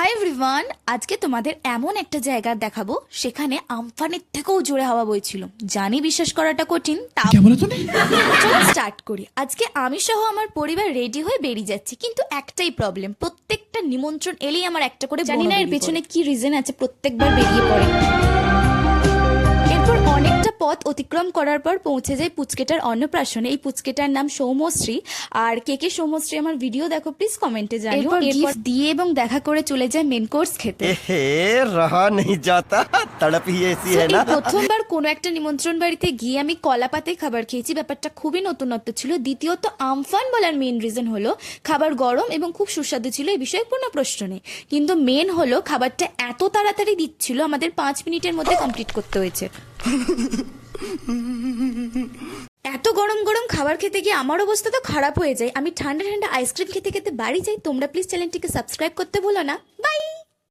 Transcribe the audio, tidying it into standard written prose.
Hi everyone, আজকে তোমাদের এমন একটা জায়গা দেখাবো সেখানে আমফানের থেকেও জোরে হাওয়া বইছিল। জানি বিশ্বাস করাটা কঠিন, তা চলো স্টার্ট করি। আজকে আমি সহ আমার পরিবার রেডি হয়ে বেরিয়ে যাচ্ছি, কিন্তু একটাই প্রবলেম, প্রত্যেকটা নিমন্ত্রণ এলেই আমার একটা করে, জানি না এর পেছনে কি রিজন আছে, প্রত্যেকবার বেরিয়ে পড়ে। এরপর অনেকটা পথ অতিক্রম করার পর পৌঁছে যায় পুচকেটার অন্নপ্রাশনে। এই পুচকেটার নাম সৌমশ্রী। আর কে সৌমশ্রী আমার ভিডিও দেখো প্লিজ কমেন্টে জানিও। এরপর দিয়ে এবং দেখা করে চলে যায় মেন কোর্স খেতে। रहा नहीं जाता, तड़प ही ऐसी है ना। প্রথমবার কোনো একটা নিমন্ত্রণ বাড়িতে গিয়ে আমি কলা পাতায় খাবার খেয়েছি, ব্যাপারটা খুবই নতুনত্ব ছিল। দ্বিতীয়ত আমফান বলার মেন রিজন হলো খাবার গরম এবং খুব সুস্বাদু ছিল, এই বিষয়ে কোনো প্রশ্ন নেই। কিন্তু মেন হলো খাবারটা এত তাড়াতাড়ি দিচ্ছিল, আমাদের 5 মিনিটের মধ্যে কমপ্লিট করতে হয়েছে। এত গরম গরম খাবার খেতে গিয়ে আমার অবস্থা তো খারাপ হয়ে যায়। আমি ঠান্ডা ঠান্ডা আইসক্রিম খেতে খেতে বাড়ি যাই। তোমরা প্লিজ চ্যানেলটিকে সাবস্ক্রাইব করতে ভুলো না। বাই।